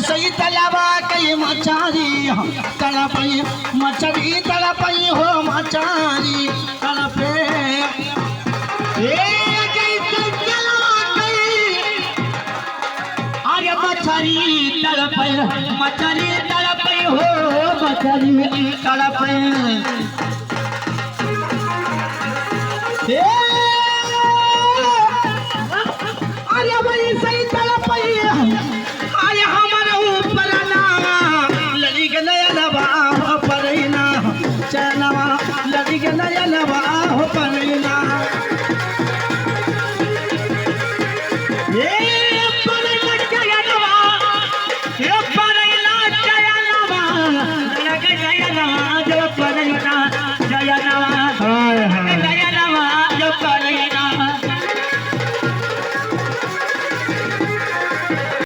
सही तलावा कई मचारी तड़पई मछली तड़पई हो मचारी तड़पे अरे मछली तड़पई हो मछली तड़पई